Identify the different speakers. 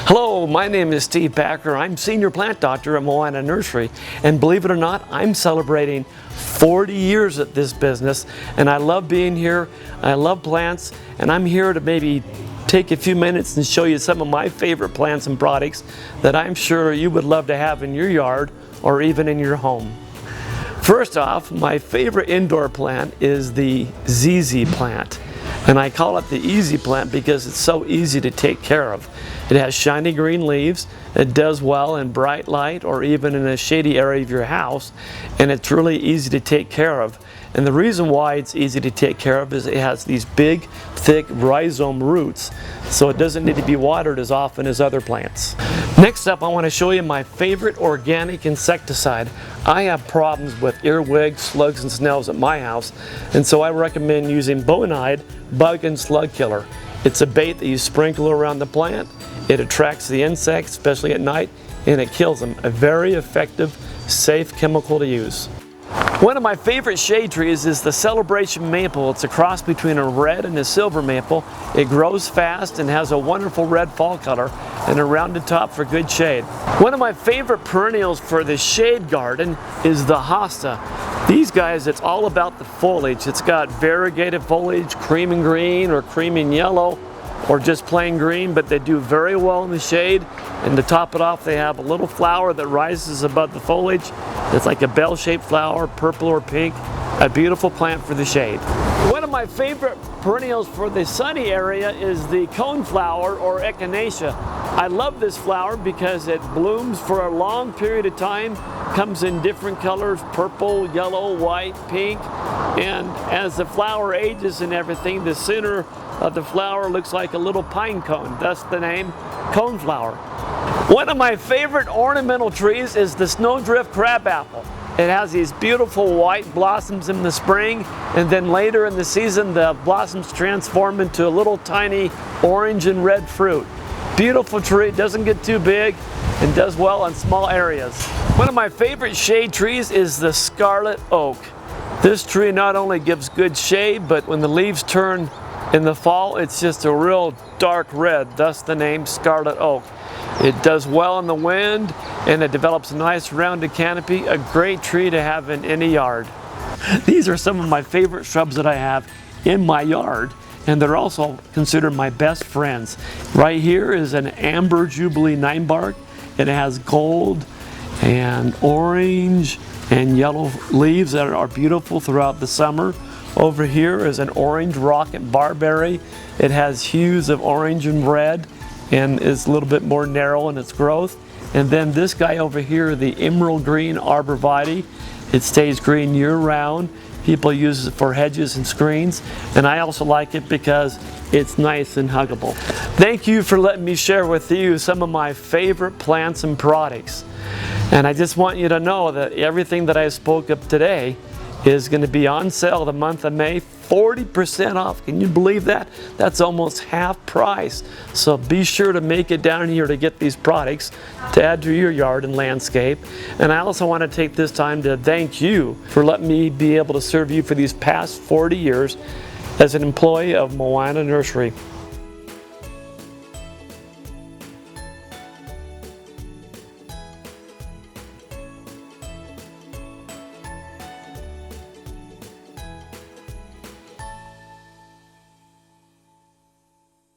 Speaker 1: Hello, my name is Steve Packer. I'm Senior Plant Doctor at Moana Nursery, and believe it or not, I'm celebrating 40 years at this business, and I love being here. I love plants, and I'm here to maybe take a few minutes and show you some of my favorite plants and products that I'm sure you would love to have in your yard or even in your home. First off, my favorite indoor plant is the ZZ plant. And I call it the easy plant because it's so easy to take care of. It has shiny green leaves, it does well in bright light or even in a shady area of your house, and it's really easy to take care of. And the reason why it's easy to take care of is it has these big, thick rhizome roots, so it doesn't need to be watered as often as other plants. Next up, I want to show you my favorite organic insecticide. I have problems with earwigs, slugs, and snails at my house, and so I recommend using Bonide Bug and Slug Killer. It's a bait that you sprinkle around the plant. It attracts the insects, especially at night, and it kills them. A very effective, safe chemical to use. One of my favorite shade trees is the Celebration Maple. It's a cross between a red and a silver maple. It grows fast and has a wonderful red fall color and a rounded top for good shade. One of my favorite perennials for the shade garden is the Hosta. These guys, it's all about the foliage. It's got variegated foliage, cream and green or cream and yellow, or just plain green, but they do very well in the shade. And to top it off, they have a little flower that rises above the foliage. It's like a bell-shaped flower, purple or pink. A beautiful plant for the shade. One of my favorite perennials for the sunny area is the Coneflower or Echinacea. I love this flower because it blooms for a long period of time, comes in different colors, purple, yellow, white, pink, and as the flower ages and everything, the center of the flower looks like a little pine cone, thus the name Coneflower. One of my favorite ornamental trees is the snowdrift crabapple. It has these beautiful white blossoms in the spring, and then later in the season the blossoms transform into a little tiny orange and red fruit. Beautiful tree, doesn't get too big, and does well in small areas. One of my favorite shade trees is the Scarlet Oak. This tree not only gives good shade, but when the leaves turn in the fall, it's just a real dark red, thus the name Scarlet Oak. It does well in the wind, and it develops a nice rounded canopy, a great tree to have in any yard. These are some of my favorite shrubs that I have in my yard, and they're also considered my best friends. Right here is an Amber Jubilee 9-bark. It has gold and orange and yellow leaves that are beautiful throughout the summer. Over here is an orange rocket barberry. It has hues of orange and red and is a little bit more narrow in its growth. And then this guy over here, the emerald green arborvitae. It stays green year-round. People use it for hedges and screens, and I also like it because it's nice and huggable. Thank you for letting me share with you some of my favorite plants and products. And I just want you to know that everything that I spoke of today is going to be on sale the month of May, 40% off. Can you believe that? That's almost half price. So be sure to make it down here to get these products to add to your yard and landscape. And I also want to take this time to thank you for letting me be able to serve you for these past 40 years as an employee of Moana Nursery.